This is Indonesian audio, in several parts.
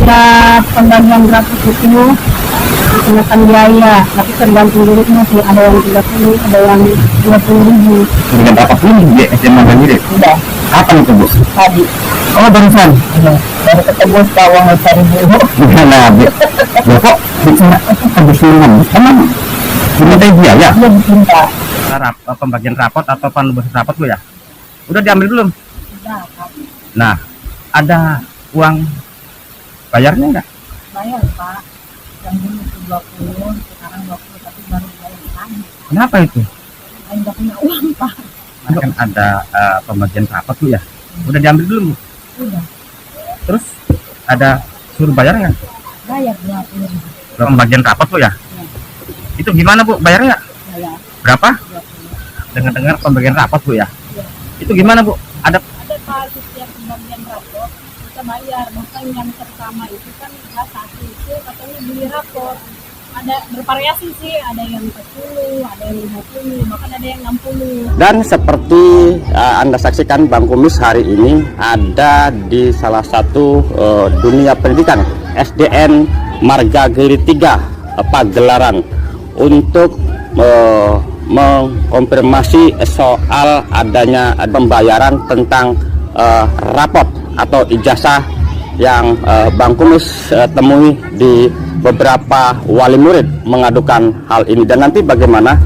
setiap pembagian rapot itu dikenakan biaya, tapi tergantung muridnya sih, ada yang 30, ada yang 20.000. Dengan rapot ini di SMA Mandiri? Udah. Kapan itu, Bu? Tadi. Oh, barusan? Baru ketemu sekarang 5.000. Gimana, Bu? Ya kok bicara habis minum? Emang diminta biaya? Dia diminta. Pembagian rapot atau penulisan rapot, Bu ya? Udah diambil belum? Udah, Pak. Nah, ada uang bayarnya enggak? Bayar, Pak. Yang dulu itu 20, sekarang 20, tapi baru bayar sekarang. Kenapa itu? Saya nggak punya uang, Pak. Kan ada pembagian rapot, Bu ya? Udah diambil belum, Bu? Udah. Terus ada suruh bayar nggak? Bayar 20.000. Pembagian rapot, Bu ya? Itu gimana, Bu, bayarnya? Bayar Berapa? 20. Dengar-dengar pembagian rapot, Bu ya? Ya. Itu gimana, Bu? Ada Pak, setiap pembagian rapot kita bayar. Bahkan yang pertama itu kan kelas 1 itu katanya beli rapot. Ada bervariasi sih, ada yang 40, ada yang 50, bahkan ada yang 60. Dan seperti Anda saksikan, Bang Kumis hari ini ada di salah satu dunia pendidikan SDN Marga Giri 3 Pagelaran untuk mengkonfirmasi soal adanya pembayaran tentang rapot atau ijazah yang Bang Kumis temui di beberapa wali murid mengadukan hal ini. Dan nanti bagaimana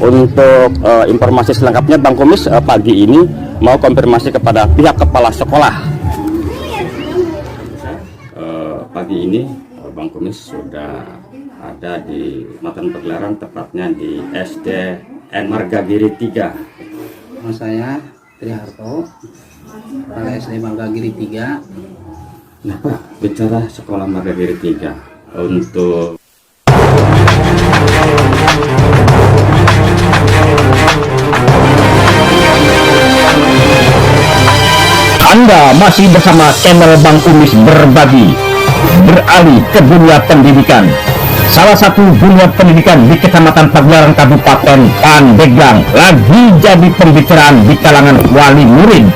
untuk informasi selengkapnya, Bang Kumis pagi ini mau konfirmasi kepada pihak kepala sekolah. Pagi ini Bang Kumis sudah ada di Kecamatan Pagelaran, tepatnya di SDN Marga Giri 3. Nama saya Triharto, kepala SD Marga Giri 3. Nah, Pak, bicara sekolah Marga Giri 3 untuk Anda masih bersama channel Bang Kumis Berbagi, beralih ke dunia pendidikan. Salah satu dunia pendidikan di Kecamatan Pagelaran Kabupaten Pandeglang lagi jadi pembicaraan di kalangan wali murid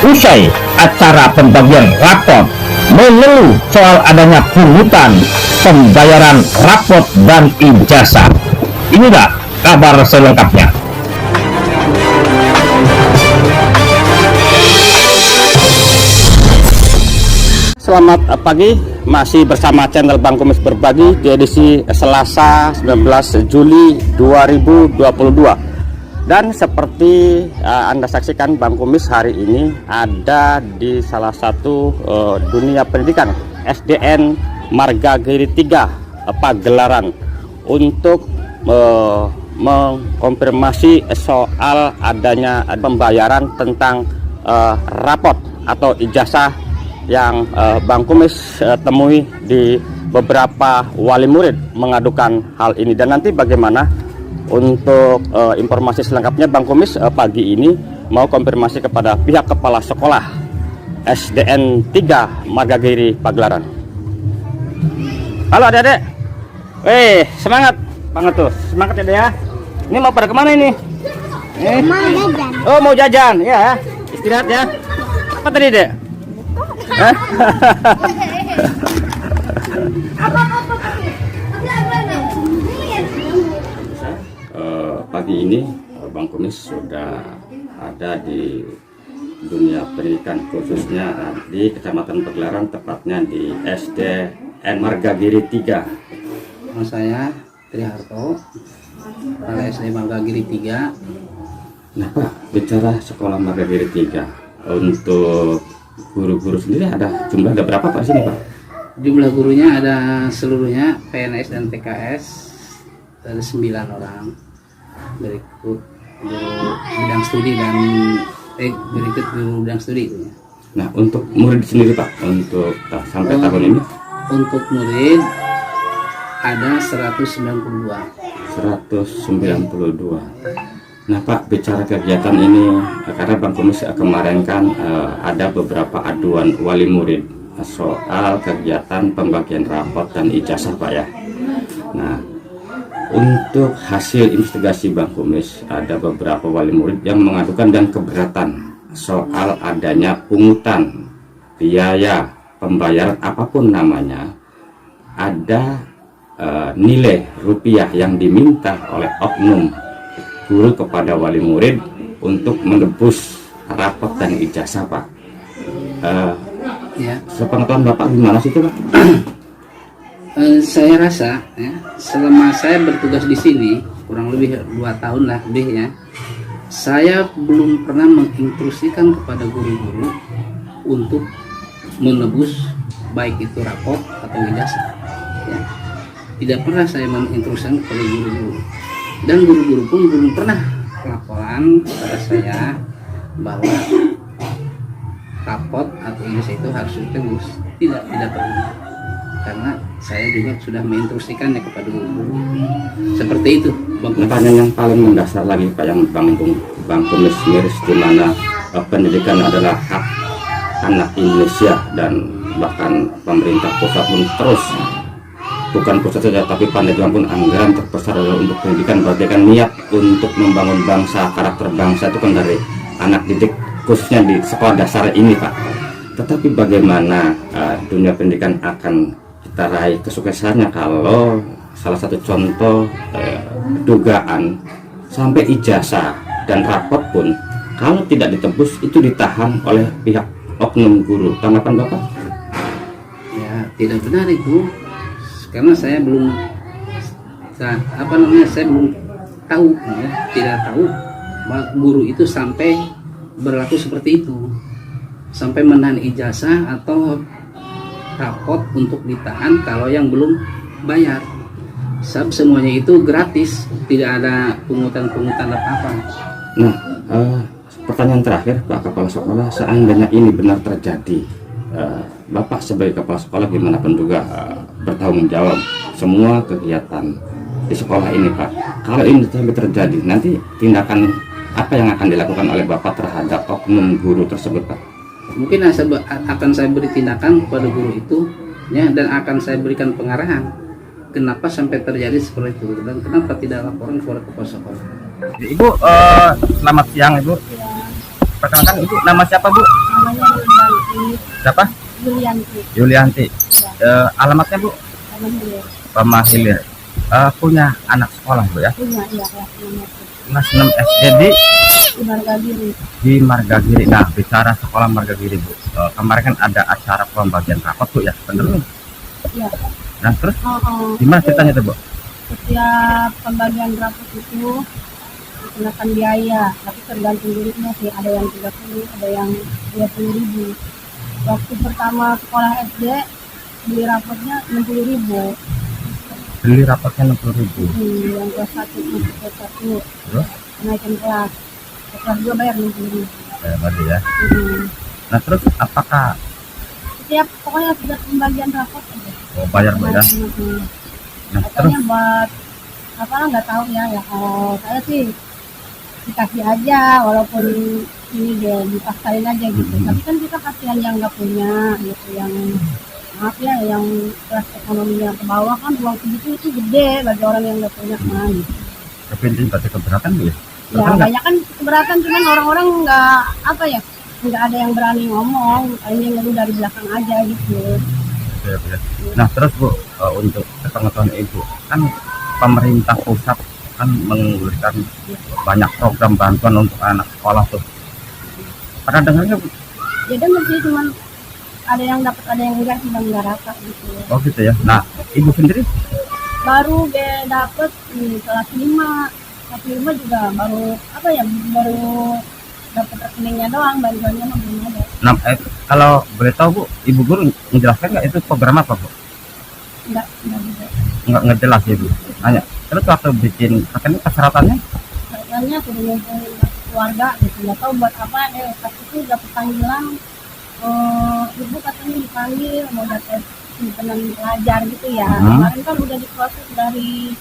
usai acara pembagian rapot, mengeluh soal adanya pungutan pembayaran rapot dan ijazah. Inilah kabar selengkapnya. Selamat pagi, masih bersama channel Bang Kumis Berbagi di edisi Selasa 19 Juli 2022. Dan seperti Anda saksikan, Bang Kumis hari ini ada di salah satu dunia pendidikan SDN Marga Giri 3 Pagelaran untuk mengkonfirmasi soal adanya pembayaran tentang rapot atau ijazah yang Bang Kumis temui di beberapa wali murid mengadukan hal ini. Dan nanti bagaimana untuk informasi selengkapnya, Bang Kumis pagi ini mau konfirmasi kepada pihak kepala sekolah SDN 3 Marga Giri Pagelaran. Halo adik-adik, semangat banget tuh, semangat ya, Dek, ya. Ini mau pada kemana ini? Mau jajan. Oh, mau jajan ya, istirahat ya. Apa tadi, Dek? Pagi ini Bang Kumis sudah ada di dunia pendidikan, khususnya di Kecamatan Pagelaran, tepatnya di SDN Marga Giri 3. Nama saya Triharto, kepala SD Marga Giri 3. Nah, Pak, bicara sekolah Marga Giri 3 untuk guru-guru sendiri ada jumlah, ada berapa Pak sini, Pak? Jumlah gurunya ada seluruhnya PNS dan TKS ada 9 orang. Berikut guru bidang studi dan berikut guru bidang studi itu ya. Nah, untuk murid sendiri, Pak, untuk sampai tahun ini untuk murid ada 192. 192. Nah, Pak, bicara kegiatan ini, karena Bang Kumis kemarin kan ada beberapa aduan wali murid soal kegiatan pembagian rapot dan ijazah, Pak ya. Nah, untuk hasil investigasi Bang Kumis, ada beberapa wali murid yang mengadukan dan keberatan soal adanya pungutan biaya pembayaran apapun namanya, ada nilai rupiah yang diminta oleh oknum guru kepada wali murid untuk menebus rapot dan ijazah, Pak. Ya, Sepengetahuan Bapak gimana sih itu, Pak? saya rasa ya, selama saya bertugas di sini kurang lebih 2 tahun lah lebih ya, saya belum pernah menginstruksikan kepada guru-guru untuk menebus baik itu rapot atau ijazah. Ya. Tidak pernah saya menginstruksikan kepada guru-guru, dan guru-guru pun belum pernah laporan kepada saya bahwa rapot atau ijazah itu harus ditebus. Tidak pernah, karena saya juga sudah menginstruksikannya kepada guru-guru seperti itu, Bang. Pertanyaan yang paling mendasar lagi, Pak, yang Bang Kumis miris, di mana pendidikan adalah hak anak Indonesia, dan bahkan pemerintah pusat pun terus, bukan pusat saja tapi Pandeglang pun anggaran terbesar adalah untuk pendidikan. Berarti kan niat untuk membangun bangsa, karakter bangsa itu kan dari anak didik, khususnya di sekolah dasar ini, Pak. Tetapi bagaimana dunia pendidikan akan kita raih kesuksesannya kalau salah satu contoh dugaan sampai ijazah dan rapot pun kalau tidak ditebus itu ditahan oleh pihak oknum guru. Tanggapan Bapak? Ya, tidak benar itu, karena saya belum saya belum tahu ya, tidak tahu bahwa guru itu sampai berlaku seperti itu, sampai menahan ijazah atau rapot untuk ditahan kalau yang belum bayar. Semuanya itu gratis, tidak ada pungutan apa-apa. Nah, pertanyaan terakhir, Pak Kepala Sekolah, seandainya ini benar terjadi, Bapak sebagai Kepala Sekolah gimana pun juga bertanggung jawab semua kegiatan di sekolah ini, Pak. Kalau ini sampai terjadi, nanti tindakan apa yang akan dilakukan oleh Bapak terhadap oknum guru tersebut, Pak? Mungkin akan saya beri tindakan kepada guru itu ya, dan akan saya berikan pengarahan kenapa sampai terjadi seperti itu dan kenapa tidak laporan kepada kepala sekolah. Ibu, selamat siang Ibu. Perkenalkan Ibu, nama siapa Bu? Namanya Yulianti. Siapa? Yulianti. Yulianti. Alamatnya Bu? Sama Hilir. Pemahilir. Punya anak sekolah Bu ya? Punya, iya, kelas 6 SD. Kelas 6 SD Di Margagiri. di Margagiri. Nah, bicara sekolah Margagiri Bu, kemarin kan ada acara pembagian rapot Bu ya, bener Bu? Iya. Nah terus Oh. gimana ceritanya tuh Bu? Setiap pembagian rapot itu dikenakan biaya, tapi tergantung gurunya sih, ada yang 30, ada yang 20.000. Waktu pertama sekolah SD beli rapotnya 60.000. Beli rapotnya 60.000. Yang kelas 1 masuk kelas 1 Terus? kenaikan kelas. Kelas 2 bayar 60.000. Berarti ya. Nah terus apakah Pokoknya setiap pembagian rapot aja. bayar Bu ya? Nah terus Katanya buat apa nggak tahu ya kalau saya sih dikasih aja, walaupun ini dia dipaksain aja gitu. Tapi kan kita kasihan yang nggak punya gitu, yang maaf ya, yang kelas ekonominya ke bawah kan uang segitu itu gede bagi orang yang nggak punya mah gitu. tapi ini berarti keberatan Bu ya? Ya banyak kan keberatan, cuman orang-orang nggak apa ya, nggak ada yang berani ngomong, ini ngeluh dari belakang aja gitu. Ya, Bu ya. Nah terus Bu, untuk pengetahuan Ibu, kan pemerintah pusat kan mengeluarkan banyak program bantuan untuk anak sekolah tuh. Pernah dengarnya Bu? Ya denger sih, cuman ada yang dapat ada yang enggak, sedang nggak rata gitu. Oh gitu ya. Nah Ibu sendiri? Baru dapet kelas 5 juga baru apa ya, baru dapat rekeningnya doang, bantuannya mah belum ada. Nah, kalau boleh tahu Bu, Ibu guru menjelaskan nggak itu program apa Bu? Enggak juga. Nggak jelas ya Bu. Nanya. Terus waktu bikin rekening persyaratannya? Kayaknya sudah ngumpulin keluarga gitu, nggak tahu buat apa. Pas itu dapat panggilan, ibu katanya dipanggil mau dapat simpanan pelajar gitu ya. Kemarin kan udah diproses dari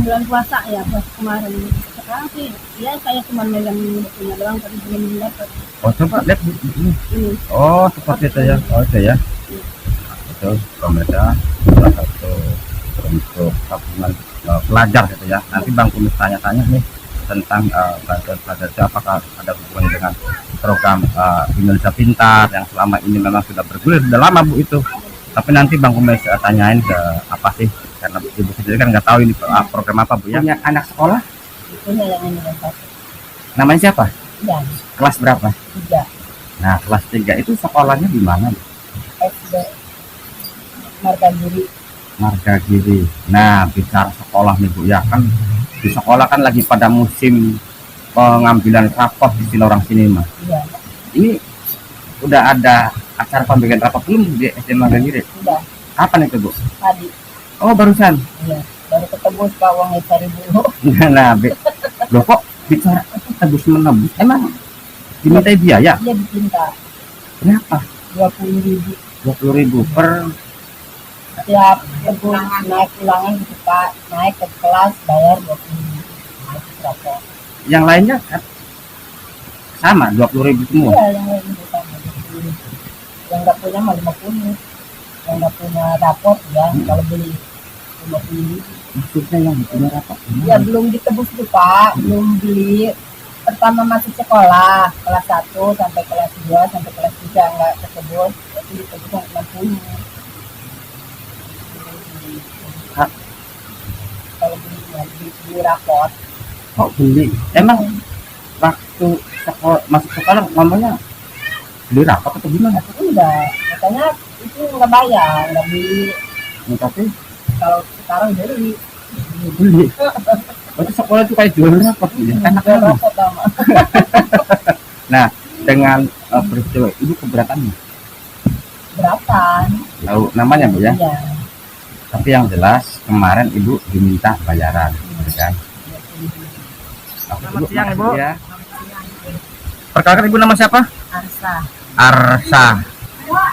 bulan puasa ya, puasa kemarin. Sekarang sih ya saya cuma megang bukunya doang, tapi belum dapat. Oh coba lihat Bu. Ini Oh seperti itu ya. Oh itu ya. Itu pemerintah salah satu untuk tabungan pelajar gitu ya. Nanti Bang Kumis tanya-tanya nih tentang bantuan pelajar itu apakah ada hubungannya dengan program Indonesia Pintar yang selama ini memang sudah bergulir sudah lama Bu itu. Tapi nanti Bang Kumis tanyain ke apa sih, karena Ibu sendiri kan nggak tahu ini program apa Bu ya. Punya anak sekolah? Punya yang ini yang satu. Namanya siapa? Ya, Kelas berapa? 3 Nah, kelas 3 itu sekolahnya di mana? SD Margagiri. Margagiri. Nah, bicara sekolah nih Bu ya, kan di sekolah kan lagi pada musim pengambilan rapot di sini orang sini mah. Iya, Ini udah ada acara pembagian rapot belum di SD Margagiri? udah Kapan itu Bu? tadi. Oh, barusan. Iya, baru ketemu Pak uangnya cari dulu. Nah, loh kok bicara tebus menebus? Emang dimintai biaya? Dia diminta Kenapa? 20.000 20.000 per. tiap tebus naik ulangan gitu Pak, naik ke kelas bayar 20.000 naik berapa? Yang lainnya kan sama 20.000 semua. Iya, yang lain juga sama 20.000. Yang nggak punya mah 50, yang nggak punya rapot ya kalau beli 50.000. Maksudnya yang punya rapot? Ya belum ditebus tuh Pak, belum beli. Pertama masuk sekolah kelas 1 sampai kelas 2 sampai kelas 3 nggak ketebus, itu ditebus yang 60. Hah? Kalau beli rapot. Kok beli? Emang waktu masuk sekolah ngomongnya beli rapot atau gimana? Enggak, katanya itu nggak bayar, nggak beli. Nah, tapi Kalau sekarang beli. beli. Berarti sekolah itu kayak jual rapot gitu. Enak Jual kan? rapot sama. Nah, dengan peristiwa itu keberatannya. Beratan. Tahu namanya Bu ya? Iya. Tapi yang jelas kemarin Ibu diminta bayaran, gitu kan? Selamat siang Ibu. Ya. Perkenalkan Ibu nama siapa? Arsa Arsa.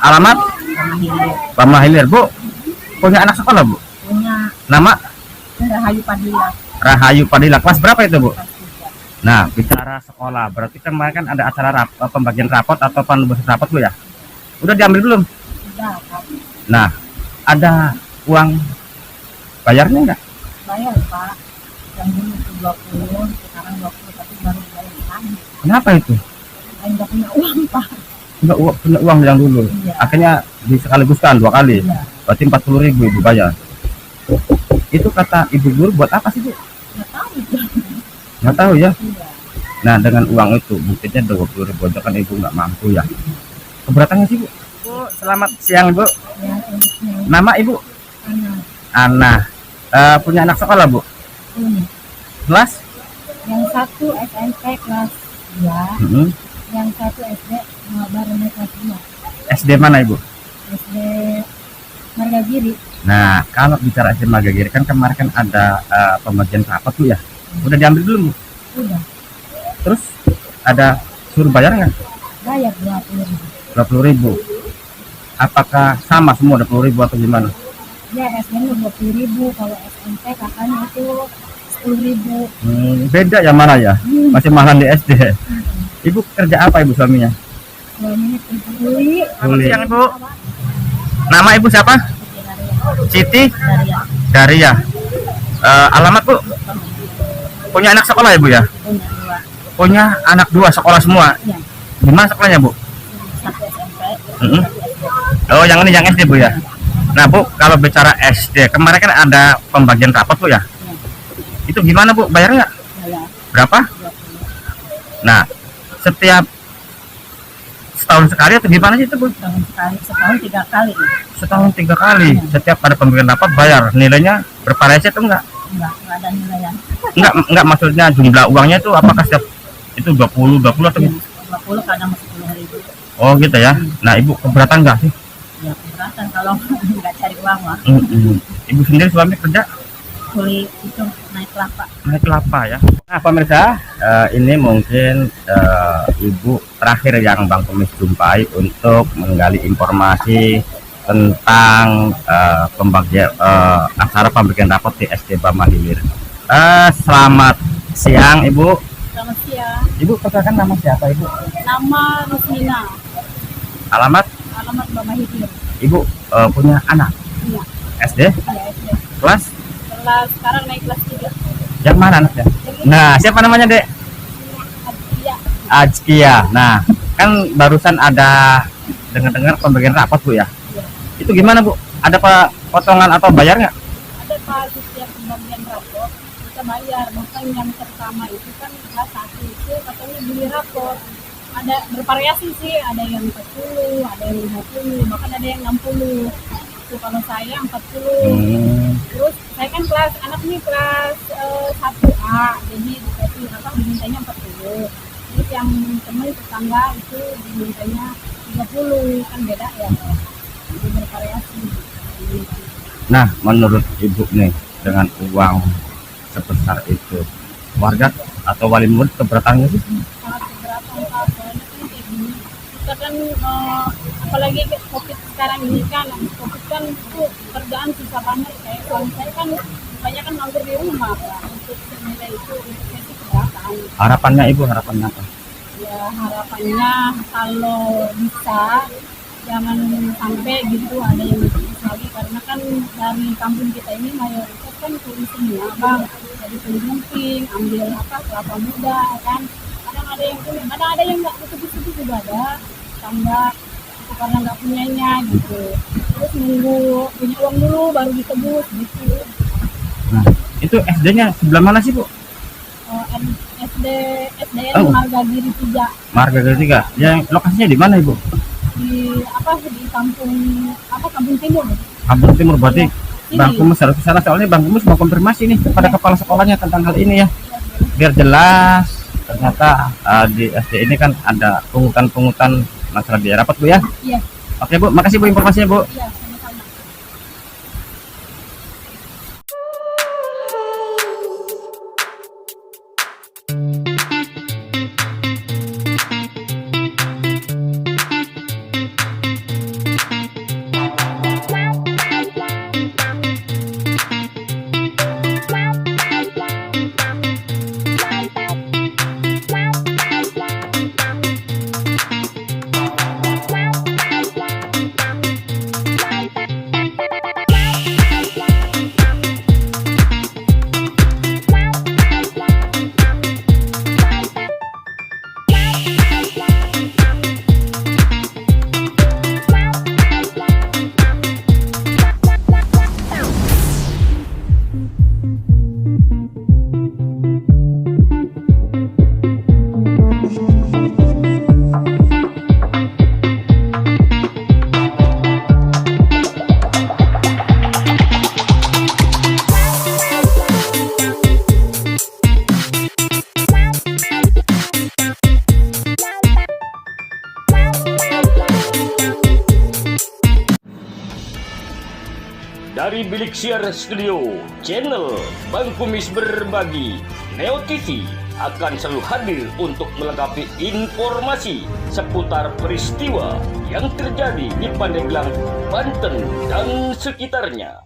Alamat? sama Hilir. Lama Hilir Bu. Punya anak sekolah Bu? Punya Nama? Rahayu Padilla. Rahayu Padilla. Kelas berapa itu Bu? Kelas 3. Nah, bicara sekolah, berarti kemarin kan ada acara pembagian rapot atau penubusan rapot Bu ya? Udah diambil belum? Sudah Pak. Nah, ada uang bayarnya enggak? Bayar Pak. Yang dulu itu 20, sekarang 20 tapi baru bayar lagi. Kenapa itu? Saya nggak punya uang Pak. Enggak punya uang yang dulu. Iya. Akhirnya disekaligus kan 2 kali. Iya. Berarti 40.000 Ibu bayar. Itu kata Ibu guru buat apa sih Bu? Nggak tahu itu. Nggak tahu ya. Iya. Nah, dengan uang itu buktinya 20.000 aja kan Ibu nggak mampu ya. Keberatannya sih Bu. Bu, selamat siang Bu. Ya, ini Nama Ibu? anak Ana. Punya anak sekolah Bu? ini. Kelas? Yang satu SMP kelas 2, Mm-hmm. yang satu SD baru naik kelas 2. SD mana Ibu? SD Margagiri. Nah, kalau bicara SD Margagiri kan kemarin kan ada pembagian rapot Bu ya. Udah diambil belum Bu? Udah Terus ada suruh bayar nggak? bayar 20.000. 20.000. Apakah sama semua 20.000 atau gimana? Ya SD-nya 20.000, kalau SMP kakaknya itu 10.000. Beda ya mana ya? Masih mahal di SD. Ibu kerja apa Ibu suaminya? Suaminya kuli. Selamat siang Ibu. Nama Ibu siapa? Siti Daria. Daria. Alamat Bu? Punya anak sekolah Ibu ya? Punya 2. Punya anak 2 sekolah semua. Ya, Di mana sekolahnya Bu? satu SMP. Mm-mm. Satu SD. Oh, yang ini yang SD Bu ya? Nah Bu, kalau bicara SD, kemarin kan ada pembagian rapot Bu ya? Itu gimana Bu, bayarnya? Bayar Berapa? 20. Nah, setiap setahun sekali atau gimana sih itu Bu? Setahun sekali, setahun 3 kali. Setahun 3 kali. Setiap ada pembagian rapot bayar. Nilainya bervariasi atau enggak? Enggak ada nilaian. Enggak maksudnya jumlah uangnya itu apakah setiap itu 20 atau Ya, 20 kadang masih 10.000. oh gitu ya. Nah, Ibu keberatan enggak sih? Ya keberatan kalau nggak cari uang mah. Ibu sendiri suami kerja Kuli itu naik kelapa. naik kelapa ya. Nah pemirsa, ini mungkin Ibu terakhir yang Bang Kumis jumpai untuk menggali informasi tentang pembagian acara pembagian rapot di SD Bama Hilir. Selamat siang Ibu. Selamat siang. Ibu perkenalkan nama siapa Ibu? Nama Rusmina. Alamat? Alamat Bama Hilir. Ibu punya anak Iya. SD Ya SD. kelas Sekarang naik kelas 3. yang mana anaknya? Nah siapa namanya Dek? Aditya. Azkia. Nah, kan barusan ada dengar-dengar pembagian rapat Bu ya. Itu gimana Bu? Ada potongan atau bayar nggak? Ada Pak, setiap pembagian rapor kita bayar. Bahkan yang pertama itu kan kelas 1 itu katanya beli rapor. Ada bervariasi sih, ada yang 40, ada yang 50, bahkan ada yang 60. Itu kalau saya 40. Terus saya kan anak ini kelas 1A, jadi dikasih dimintanya 40. Terus yang teman tetangga itu dimintanya 30, kan beda ya. Jadi bervariasi. Nah, menurut Ibu nih, dengan uang sebesar itu, warga atau wali murid keberatan nggak sih? Sangat keberatan Pak, soalnya kan kayak gini. Kita kan apalagi COVID sekarang ini kan, COVID kan itu kerjaan susah banget. Kayak suami saya kan banyak kan nganggur di rumah Pak. Untuk senilai itu saya sih keberatan. Harapannya Ibu, harapannya apa? Ya harapannya kalau bisa jangan sampai gitu ada yang lebih lagi, karena kan dari kampung kita ini mayoritas kan turis semua Bang. Jadi tulis lumping, ambil kelapa muda kan. Kadang ada yang punya, kadang ada yang nggak itu juga ada tangga itu karena nggak punyanya gitu. Terus nunggu punya uang dulu baru ditebus gitu. Nah, itu SD-nya sebelah mana sih Bu? SDN Marga Giri 3. Marga Giri 3. Yang lokasinya di mana Ibu? Di kampung timur. Kampung Timur berarti. Ini. Bang Kumus harus ke sana, soalnya Bang Kumus mau konfirmasi nih kepada kepala sekolahnya tentang hal ini ya. Biar jelas. Ternyata di SD ini kan ada pungutan masalah biaya rapat Bu ya. Iya. Oke Bu, makasih Bu informasinya Bu. Iya, sama-sama. Dari Bilik Siar Studio, channel Bang Kumis Berbagi, Neo TV akan selalu hadir untuk melengkapi informasi seputar peristiwa yang terjadi di Pandeglang, Banten dan sekitarnya.